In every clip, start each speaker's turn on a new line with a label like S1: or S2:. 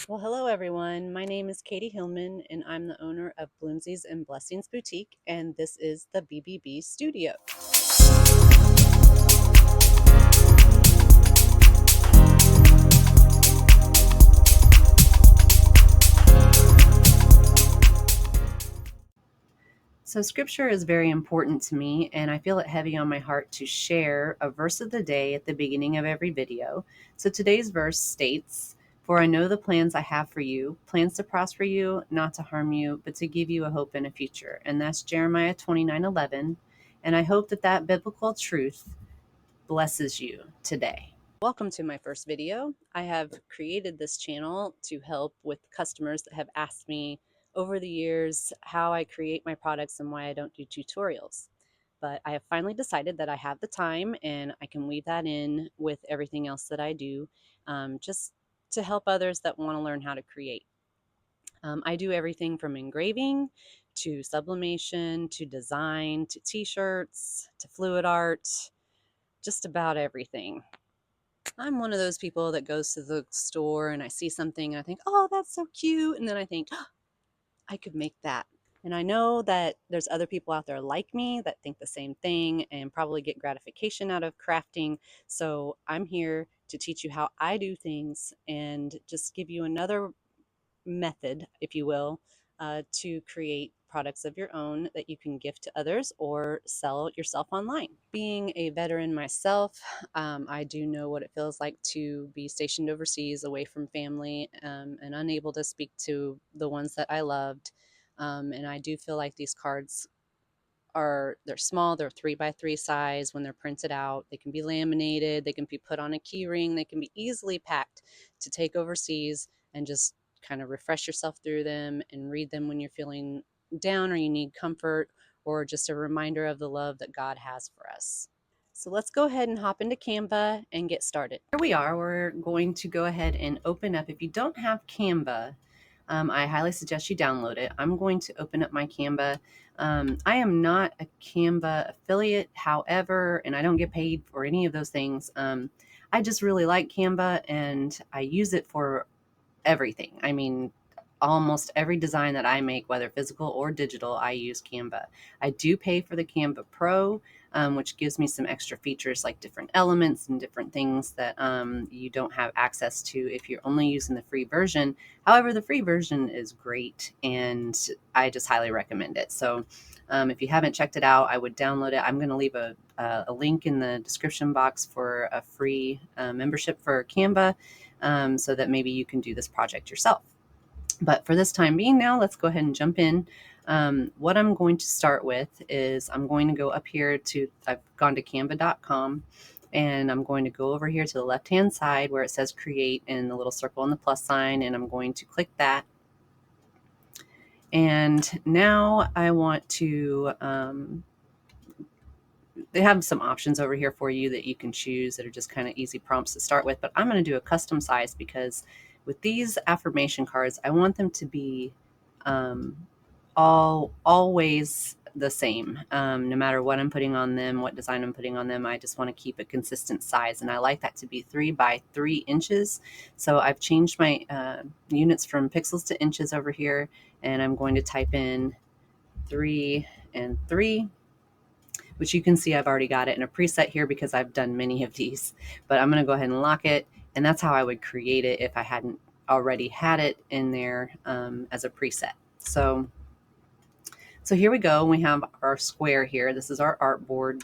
S1: Well, hello everyone. My name is Katie Hillman, and I'm the owner of Bloomsies and Blessings Boutique, and this is the BBB Studio. So, scripture is very important to me, and I feel it heavy on my heart to share a verse of the day at the beginning of every video. So, today's verse states, "For I know the plans I have for you, plans to prosper you, not to harm you, but to give you a hope and a future." And that's Jeremiah 29:11. And I hope that that biblical truth blesses you today. Welcome to my first video. I have created this channel to help with customers that have asked me over the years how I create my products and why I don't do tutorials. But I have finally decided that I have the time and I can weave that in with everything else that I do, just to help others that want to learn how to create. I do everything from engraving to sublimation to design to t-shirts to fluid art, just about everything. I'm one of those people that goes to the store and I see something and I think, oh, that's so cute. And then I think, oh, I could make that. And I know that there's other people out there like me that think the same thing and probably get gratification out of crafting. So I'm here to teach you how I do things and just give you another method, if you will, to create products of your own that you can gift to others or sell yourself online. Being a veteran myself, I do know what it feels like to be stationed overseas away from family, and unable to speak to the ones that I loved. And I do feel like these cards they're small, they're 3x3 size. When they're printed out, they can be laminated, they can be put on a key ring, they can be easily packed to take overseas and just kind of refresh yourself through them and read them when you're feeling down or you need comfort, or just a reminder of the love that God has for us. So let's go ahead and hop into Canva and get started. Here we are. We're going to go ahead and open up. If you don't have Canva, I highly suggest you download it. I'm going to open up my Canva. I am not a Canva affiliate, however, and I don't get paid for any of those things. I just really like Canva and I use it for everything. I mean, almost every design that I make, whether physical or digital, I use Canva. I do pay for the Canva Pro, which gives me some extra features like different elements and different things that you don't have access to if you're only using the free version. However, the free version is great and I just highly recommend it. So if you haven't checked it out, I would download it. I'm going to leave a link in the description box for a free membership for Canva, so that maybe you can do this project yourself. But for this time being now, let's go ahead and jump in. What I'm going to start with is I'm going to go up here to, I've gone to canva.com, and I'm going to go over here to the left-hand side where it says create and the little circle and the plus sign, and I'm going to click that. And now I want to, they have some options over here for you that you can choose that are just kind of easy prompts to start with, but I'm going to do a custom size because with these affirmation cards, I want them to be always the same. No matter what I'm putting on them, what design I'm putting on them, I just want to keep a consistent size, and I like that to be 3 by 3 inches. So I've changed my units from pixels to inches over here, and I'm going to type in 3 and 3, which you can see I've already got it in a preset here because I've done many of these. But I'm going to go ahead and lock it, and that's how I would create it if I hadn't already had it in there as a preset. So here we go. We have our square here. This is our artboard.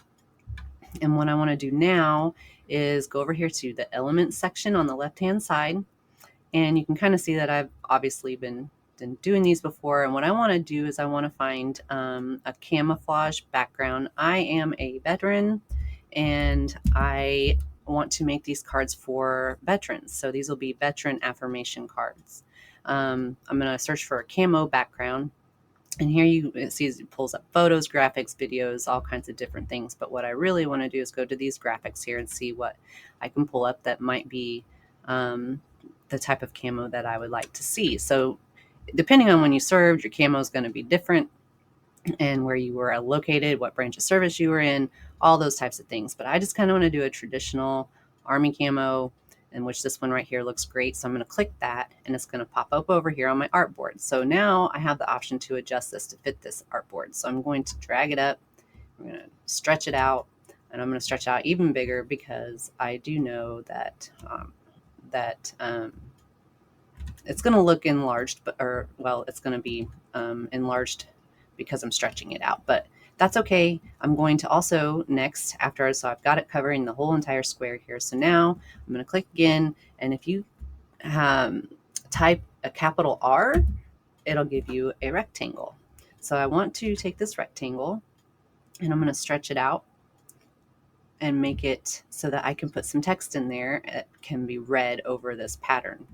S1: And what I want to do now is go over here to the elements section on the left-hand side. And you can kind of see that I've obviously been doing these before. And what I want to do is I want to find a camouflage background. I am a veteran and I want to make these cards for veterans. So these will be veteran affirmation cards. I'm going to search for a camo background. And here you see it pulls up photos, graphics, videos, all kinds of different things. But what I really want to do is go to these graphics here and see what I can pull up that might be the type of camo that I would like to see. So depending on when you served, your camo is going to be different, and where you were located, what branch of service you were in, all those types of things. But I just kind of want to do a traditional Army camo, in which this one right here looks great. So I'm going to click that and it's going to pop up over here on my artboard. So now I have the option to adjust this to fit this artboard. So I'm going to drag it up. I'm going to stretch it out, and I'm going to stretch out even bigger because I do know that it's going to look enlarged, it's going to be enlarged because I'm stretching it out, but that's okay. I'm going to also next, so I've got it covering the whole entire square here. So now I'm going to click again, and if you type a capital R, it'll give you a rectangle. So I want to take this rectangle and I'm going to stretch it out and make it so that I can put some text in there that can be read over this pattern.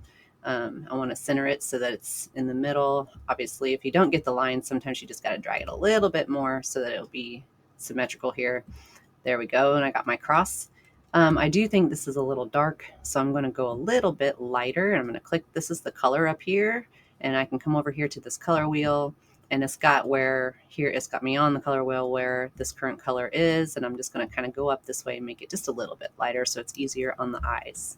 S1: I want to center it so that it's in the middle. Obviously, if you don't get the line, sometimes you just got to drag it a little bit more so that it'll be symmetrical here. There we go, and I got my cross. I do think this is a little dark, so I'm going to go a little bit lighter. I'm going to click, this is the color up here, and I can come over here to this color wheel, and it's got me on the color wheel where this current color is, and I'm just going to kind of go up this way and make it just a little bit lighter so it's easier on the eyes.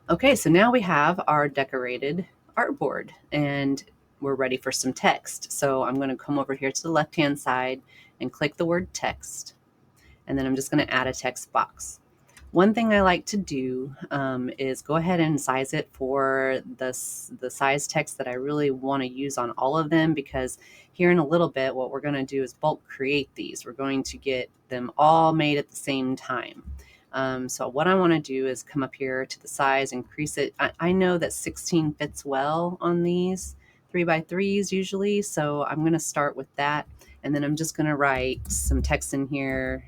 S1: Okay, so now we have our decorated artboard and we're ready for some text. So I'm going to come over here to the left-hand side and click the word text, and then I'm just going to add a text box. One thing I like to do is go ahead and size it for the size text that I really want to use on all of them, because here in a little bit what we're going to do is bulk create these. We're going to get them all made at the same time. So what I want to do is come up here to the size, increase it. I know that 16 fits well on these 3x3s usually, so I'm going to start with that, and then I'm just going to write some text in here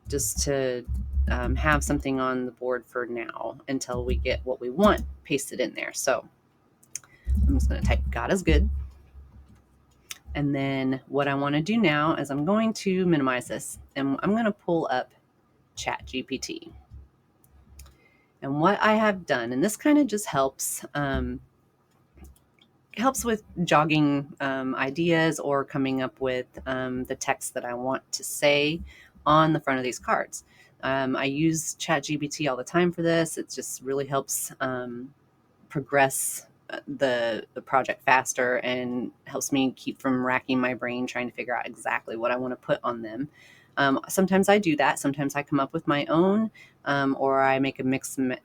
S1: just to have something on the board for now until we get what we want pasted in there. So I'm just going to type "God is good." And then what I want to do now is I'm going to minimize this, and I'm going to pull up ChatGPT. And what I have done, and this kind of just helps with jogging ideas or coming up with the text that I want to say on the front of these cards. I use ChatGPT all the time for this. It just really helps progress the project faster and helps me keep from racking my brain trying to figure out exactly what I want to put on them. Sometimes I do that. Sometimes I come up with my own, or I make a mix and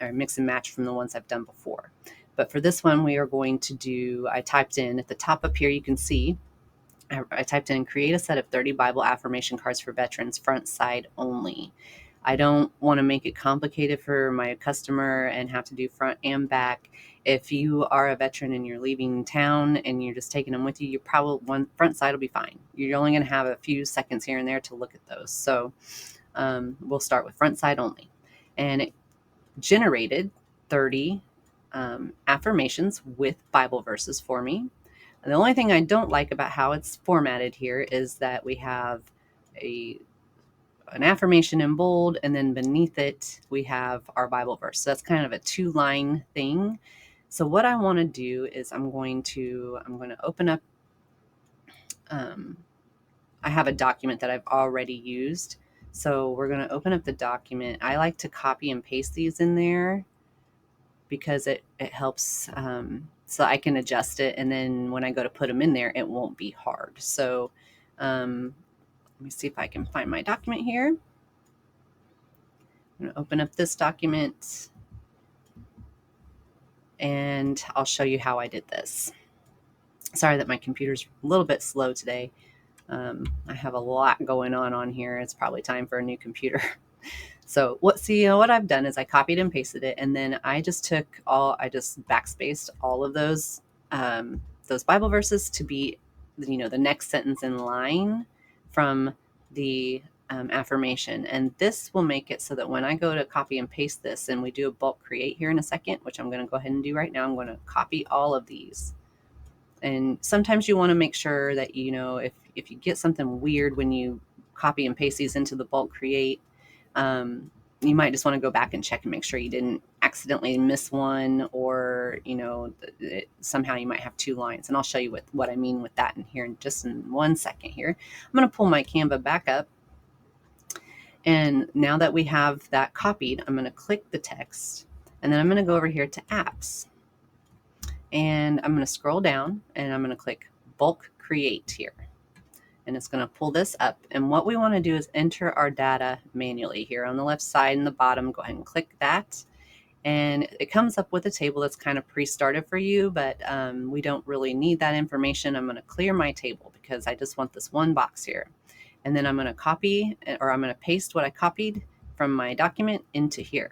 S1: match from the ones I've done before. But for this one, we are going to do, I typed in at the top up here, you can see, I typed in create a set of 30 Bible affirmation cards for veterans, front side only. I don't want to make it complicated for my customer and have to do front and back. If you are a veteran and you're leaving town and you're just taking them with you, front side will be fine. You're only going to have a few seconds here and there to look at those. So we'll start with front side only. And it generated 30 affirmations with Bible verses for me. And the only thing I don't like about how it's formatted here is that we have an affirmation in bold, and then beneath it we have our Bible verse. So that's kind of a 2-line thing. So what I want to do is I'm going to open up, I have a document that I've already used. So we're going to open up the document. I like to copy and paste these in there because it helps, so I can adjust it, and then when I go to put them in there, it won't be hard. So let me see if I can find my document here. I'm going to open up this document, and I'll show you how I did this. Sorry that my computer's a little bit slow today. I have a lot going on here. It's probably time for a new computer. So what I've done is I copied and pasted it, and then I just backspaced all of those Bible verses to be, the next sentence in line from the affirmation. And this will make it so that when I go to copy and paste this, and we do a bulk create here in a second, which I'm going to go ahead and do right now, I'm going to copy all of these. And sometimes you want to make sure that, if you get something weird when you copy and paste these into the bulk create, you might just want to go back and check and make sure you didn't accidentally miss one, or somehow you might have 2 lines. And I'll show you what I mean with that in 1 second here. I'm going to pull my Canva back up, And now that we have that copied, I'm going to click the text, and then I'm going to go over here to apps, and I'm going to scroll down, and I'm going to click Bulk Create here. And it's going to pull this up. And what we want to do is enter our data manually here on the left side and the bottom. Go ahead and click that. And it comes up with a table that's kind of pre-started for you, but we don't really need that information. I'm going to clear my table because I just want this one box here. And then I'm going to copy, or I'm going to paste what I copied from my document into here.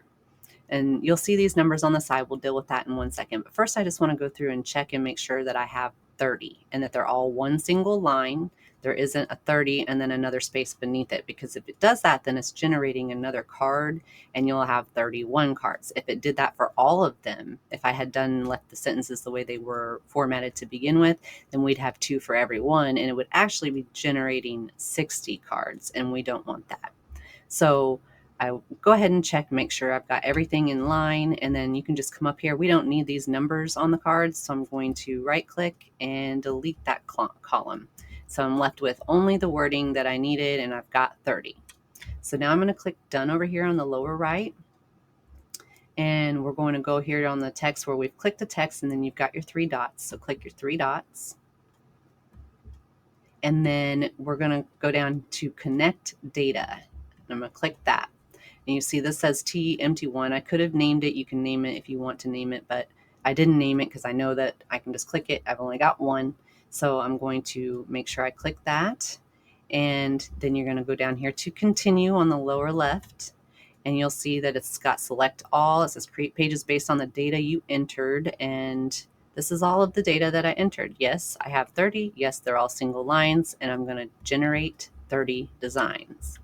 S1: And you'll see these numbers on the side. We'll deal with that in 1 second. But first, I just want to go through and check and make sure that I have 30 and that they're all one single line. There isn't a 30 and then another space beneath it, because if it does that, then it's generating another card and you'll have 31 cards. If it did that for all of them, if I had left the sentences the way they were formatted to begin with, then we'd have 2 for every one, and it would actually be generating 60 cards, and we don't want that. So I go ahead and check, make sure I've got everything in line, and then you can just come up here. We don't need these numbers on the cards, so I'm going to right click and delete that column. So I'm left with only the wording that I needed, and I've got 30. So now I'm going to click done over here on the lower right, and we're going to go here on the text where we've clicked the text, and then you've got your 3 dots. So click your 3 dots. And then we're going to go down to connect data. I'm going to click that. And you see this says TMT1. I could have named it. You can name it if you want to name it, but I didn't name it because I know that I can just click it. I've only got one. So I'm going to make sure I click that. And then you're going to go down here to continue on the lower left. And you'll see that it's got select all. It says create pages based on the data you entered. And this is all of the data that I entered. Yes, I have 30. Yes, they're all single lines. And I'm going to generate 30 designs.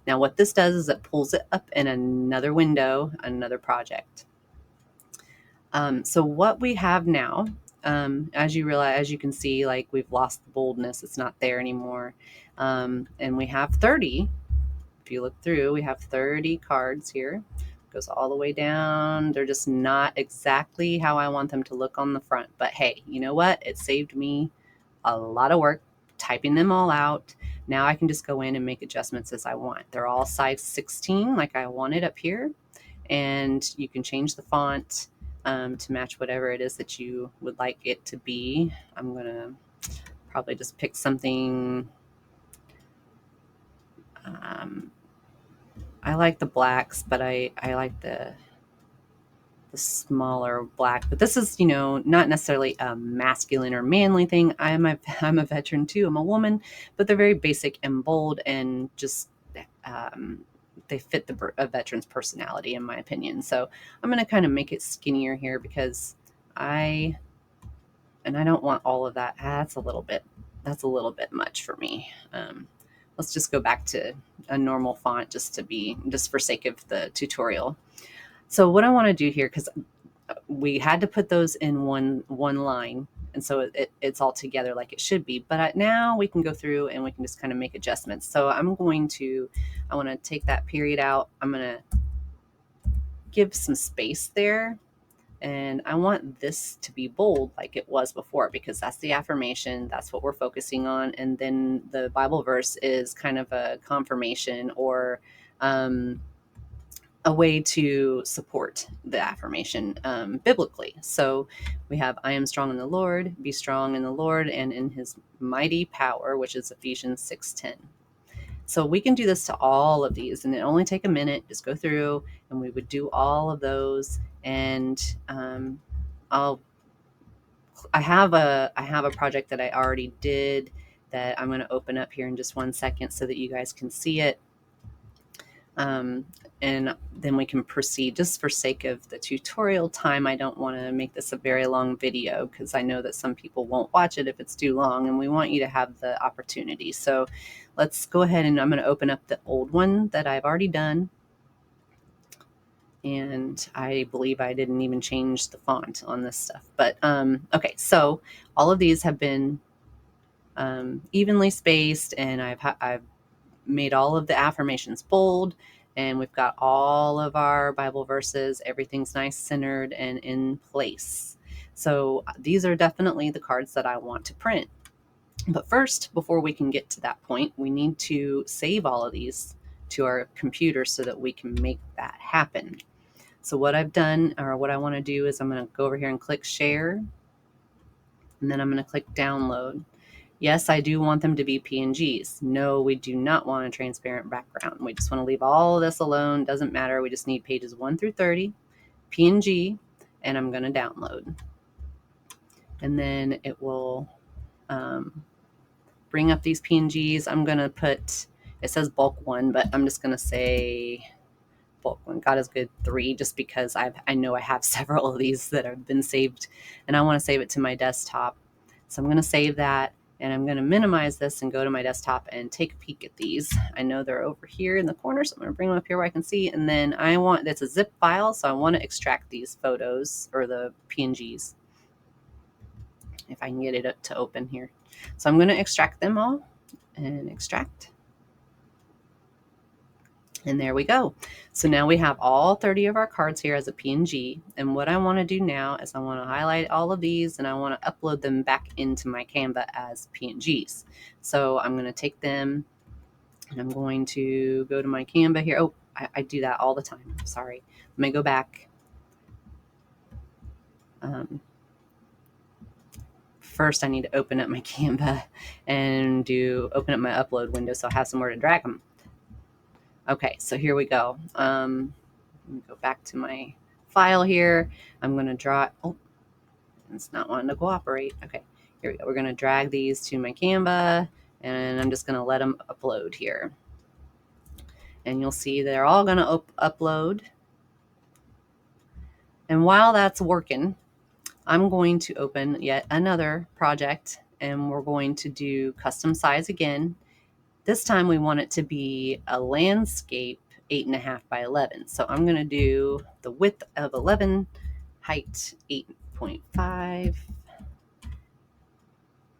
S1: Now what this does is it pulls it up in another window, another project. So what we have now, as you can see, like we've lost the boldness. It's not there anymore. And we have 30. If you look through, we have 30 cards here. It goes all the way down. They're just not exactly how I want them to look on the front. But hey, you know what? It saved me a lot of work typing them all out. Now I can just go in and make adjustments as I want. They're all size 16 like I wanted up here. And you can change the font to match whatever it is that you would like it to be. I'm going to probably just pick something. I like the blacks, but I like the smaller black. But this is, not necessarily a masculine or manly thing. I'm a veteran too. I'm a woman, but they're very basic and bold, and just they fit a veteran's personality, in my opinion. So I'm going to kind of make it skinnier here because I don't want all of that. That's a little bit much for me. Let's just go back to a normal font just for sake of the tutorial. So what I want to do here, because we had to put those in one line, and so it's all together like it should be. But now we can go through and we can just kind of make adjustments. So I want to take that period out. I'm going to give some space there. And I want this to be bold like it was before, because that's the affirmation. That's what we're focusing on. And then the Bible verse is kind of a confirmation, or a way to support the affirmation biblically. So we have, I am strong in the Lord, be strong in the Lord and in his mighty power, which is Ephesians 6:10. So we can do this to all of these, and it only take a minute. Just go through and we would do all of those. And I have a project that I already did that I'm going to open up here in just 1 second so that you guys can see it. And then we can proceed. Just for sake of the tutorial time, I don't want to make this a very long video because I know that some people won't watch it if it's too long, and we want you to have the opportunity. So let's go ahead, and I'm going to open up the old one that I've already done. And I believe I didn't even change the font on this stuff. But okay, so all of these have been evenly spaced, and I've made all of the affirmations bold, and we've got all of our Bible verses. Everything's nice, centered, and in place. So these are definitely the cards that I want to print. But first, before we can get to that point, we need to save all of these to our computer so that we can make that happen. So what I've done, or what I want to do, is I'm going to go over here and click share, and then I'm going to click download. Yes, I do want them to be PNGs. No, we do not want a transparent background. We just want to leave all of this alone. Doesn't matter. We just need pages 1 through 30, PNG, and I'm going to download. And then it will bring up these PNGs. I'm going to put, it says bulk 1, but I'm just going to say bulk 1. God is good 3, just because I know I have several of these that have been saved, and I want to save it to my desktop. So I'm going to save that, and I'm going to minimize this and go to my desktop and take a peek at these. I know they're over here in the corner, so I'm going to bring them up here where I can see. And then that's a zip file, so I want to extract these photos, or the PNGs, if I can get it to open here. So I'm going to extract them all, and extract. And there we go. So now we have all 30 of our cards here as a PNG. And what I want to do now is I want to highlight all of these, and I want to upload them back into my Canva as PNGs. So I'm going to take them, and I'm going to go to my Canva here. Oh, I do that all the time. Sorry. Let me go back. First, I need to open up my Canva and open up my upload window so I have somewhere to drag them. Okay, so here we go. Let me go back to my file here. I'm going to draw. Oh, it's not wanting to cooperate. Okay, here we go. We're going to drag these to my Canva, and I'm just going to let them upload here. And you'll see they're all going to upload. And while that's working, I'm going to open yet another project, and we're going to do custom size again. This time we want it to be a landscape 8.5 by 11. So I'm going to do the width of 11, height 8.5,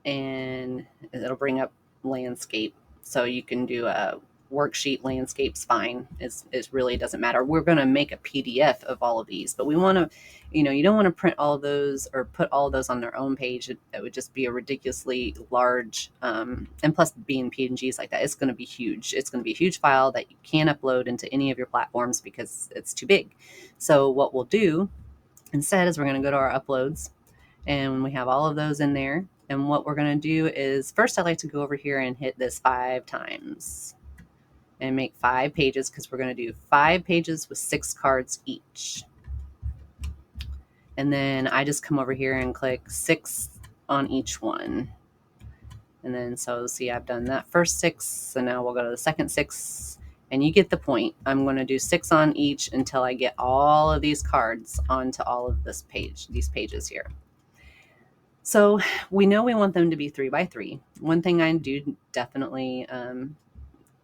S1: and it'll bring up landscape. So you can do a worksheet, landscape's fine. It really doesn't matter. We're going to make a PDF of all of these, but we want to, you don't want to print all those or put all those on their own page. It would just be a ridiculously large, and plus being PNGs like that, it's going to be huge. It's going to be a huge file that you can't upload into any of your platforms because it's too big. So what we'll do instead is we're going to go to our uploads, and we have all of those in there. And what we're going to do is, first I like to go over here and hit this 5 times and make 5 pages, because we're going to do 5 pages with 6 cards each. And then I just come over here and click 6 on each one. And then, so see, I've done that first 6. So now we'll go to the second 6, and you get the point. I'm going to do 6 on each until I get all of these cards onto all of these pages here. So we know we want them to be 3 by 3. One thing I do definitely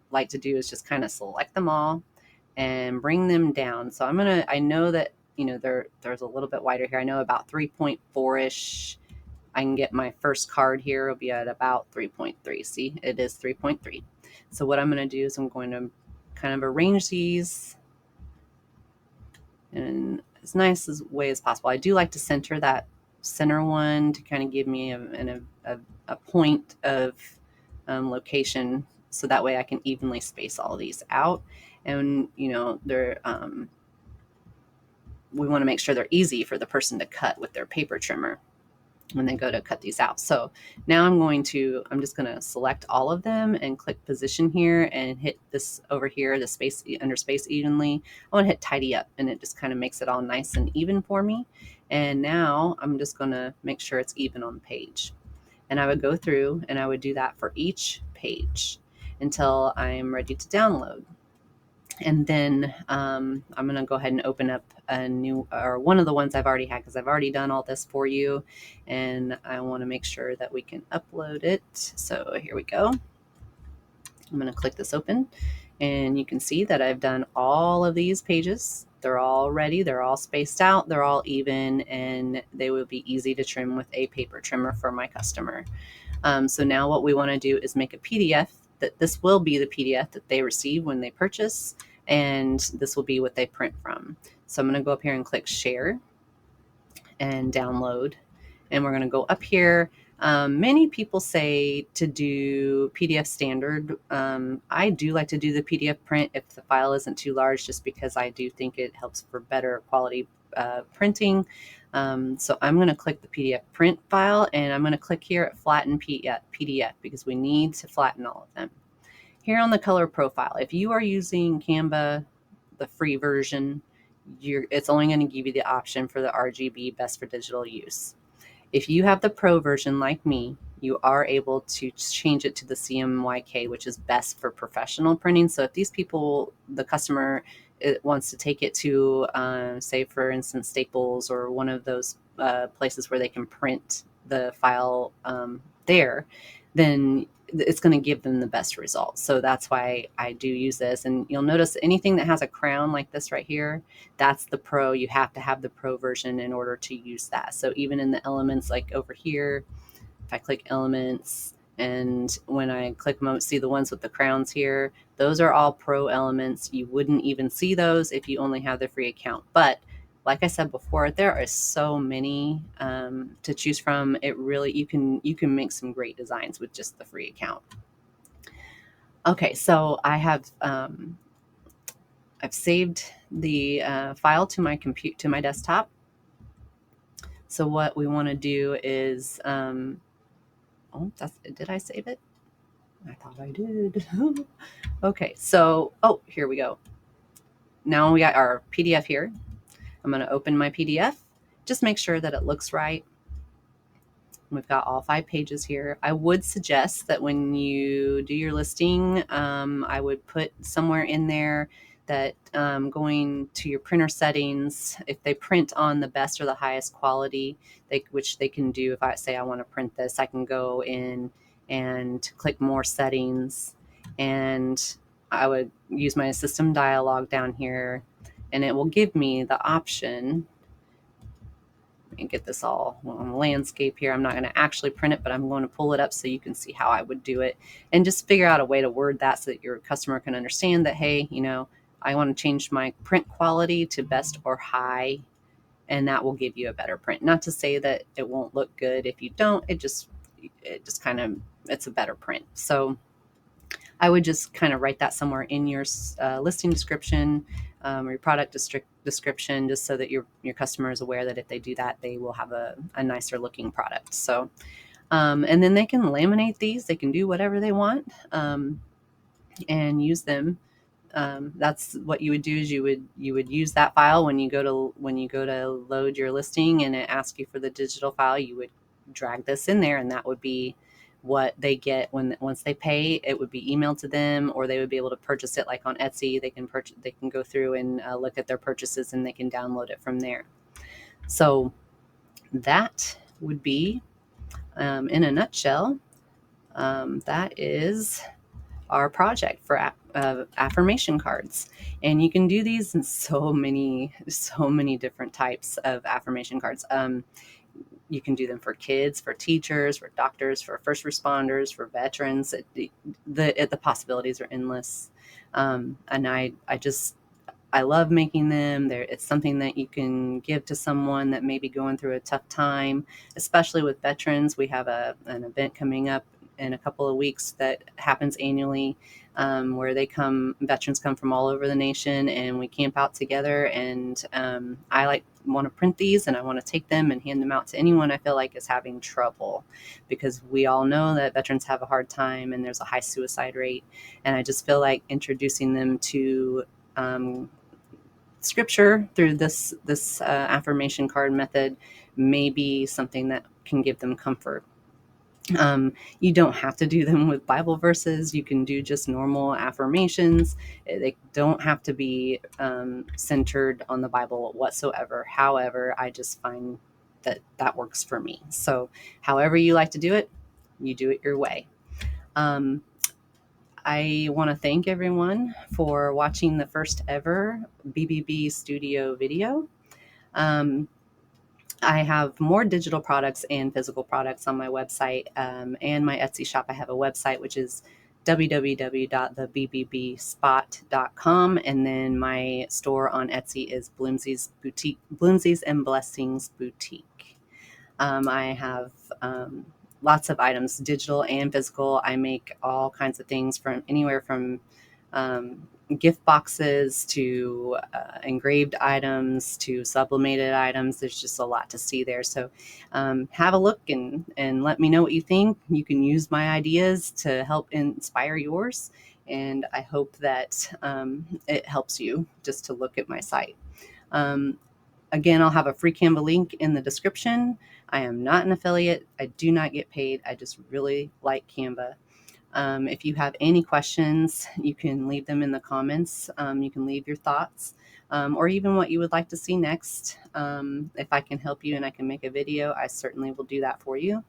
S1: like to do is just kind of select them all and bring them down. So I know that, there's a little bit wider here. I know about 3.4-ish. I can get my first card here. It'll be at about 3.3. See, it is 3.3. So what I'm going to do is I'm going to kind of arrange these in as nice a way as possible. I do like to center that center one to kind of give me a point of location, so that way I can evenly space all these out. And they're we want to make sure they're easy for the person to cut with their paper trimmer when they go to cut these out. So now I'm just going to select all of them and click position here and hit this over here, the space under space evenly. I want to hit tidy up, and it just kind of makes it all nice and even for me. And now I'm just going to make sure it's even on the page. And I would go through and I would do that for each page until I'm ready to download. And then I'm going to go ahead and open up a new, or one of the ones I've already had, because I've already done all this for you. And I want to make sure that we can upload it. So here we go. I'm going to click this open, and you can see that I've done all of these pages. They're all ready. They're all spaced out. They're all even, and they will be easy to trim with a paper trimmer for my customer. So now what we want to do is make a PDF. That this will be the PDF that they receive when they purchase, and this will be what they print from. So I'm going to go up here and click share and download, and we're going to go up here. Many people say to do PDF standard. I do like to do the PDF print if the file isn't too large, just because I do think it helps for better quality printing. So I'm going to click the PDF print file, and I'm going to click here at flatten PDF because we need to flatten all of them. Here on the color profile, if you are using Canva, the free version, it's only going to give you the option for the RGB, best for digital use. If you have the pro version like me, you are able to change it to the CMYK, which is best for professional printing. So if these people, the customer wants to take it to, say, for instance, Staples or one of those places where they can print the file there, then it's going to give them the best results. So that's why I do use this. And you'll notice anything that has a crown like this right here, that's the pro. You have to have the pro version in order to use that. So even in the elements, like over here, if I click elements, and when I click see the ones with the crowns here, those are all pro elements. You wouldn't even see those if you only have the free account. But like I said before, there are so many to choose from. It really, you can make some great designs with just the free account. Okay, so I've saved the file to my desktop. So what we want to do is, did I save it? I thought I did. Okay, so, here we go. Now we got our PDF here. I'm going to open my PDF. Just make sure that it looks right. We've got all 5 pages here. I would suggest that when you do your listing, I would put somewhere in there that going to your printer settings, if they print on the best or the highest quality, which they can do. If I say I want to print this, I can go in and click more settings, and I would use my system dialog down here, and it will give me the option. And get this all on landscape here. I'm not going to actually print it, but I'm going to pull it up so you can see how I would do it, and just figure out a way to word that so that your customer can understand that, hey, I want to change my print quality to best or high, and that will give you a better print. Not to say that it won't look good if you don't. It just kind of, it's a better print. So I would just kind of write that somewhere in your listing description, or your product description, just so that your customer is aware that if they do that, they will have a nicer looking product. So, and then they can laminate these. They can do whatever they want and use them. That's what you would do, is you would use that file when you go to load your listing and it asks you for the digital file. You would drag this in there, and that would be what they get once they pay. It would be emailed to them, or they would be able to purchase it, like on Etsy. They can go through and look at their purchases, and they can download it from there. So that would be, in a nutshell, that is our project for affirmation cards. And you can do these in so many different types of affirmation cards. You can do them for kids, for teachers, for doctors, for first responders, for veterans. The possibilities are endless. And I love making them. It's something that you can give to someone that may be going through a tough time, especially with veterans. We have an event coming up in a couple of weeks that happens annually, where veterans come from all over the nation, and we camp out together. And I want to print these, and I want to take them and hand them out to anyone I feel like is having trouble, because we all know that veterans have a hard time and there's a high suicide rate. And I just feel like introducing them to scripture through this affirmation card method may be something that can give them comfort. You don't have to do them with Bible verses. You can do just normal affirmations. They don't have to be centered on the Bible whatsoever. However, I just find that works for me. So however you like to do it, you do it your way. I want to thank everyone for watching the first ever BBB Studio video. I have more digital products and physical products on my website, and my Etsy shop. I have a website, which is www.thebbspot.com, and then my store on Etsy is Bloomsie's and Blessings Boutique. I have lots of items, digital and physical. I make all kinds of things from anywhere from gift boxes to engraved items to sublimated items. There's just a lot to see there. So have a look and let me know what you think. You can use my ideas to help inspire yours. And I hope that it helps you just to look at my site. Um, Again, I'll have a free Canva link in the description. I am not an affiliate. I do not get paid. I just really like Canva. If you have any questions, you can leave them in the comments. You can leave your thoughts or even what you would like to see next. If I can help you and I can make a video, I certainly will do that for you.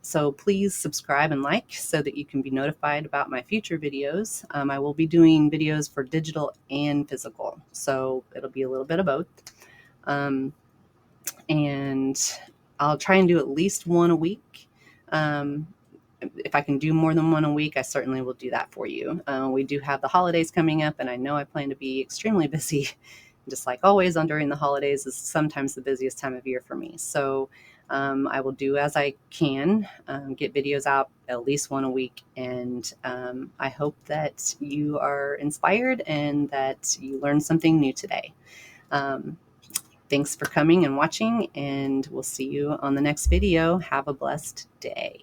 S1: So please subscribe and like so that you can be notified about my future videos. I will be doing videos for digital and physical, so it'll be a little bit of both. And I'll try and do at least one a week. If I can do more than one a week, I certainly will do that for you. We do have the holidays coming up, and I know I plan to be extremely busy. Just like always, during the holidays is sometimes the busiest time of year for me. So I will do as I can, get videos out at least one a week. And I hope that you are inspired and that you learned something new today. Thanks for coming and watching, and we'll see you on the next video. Have a blessed day.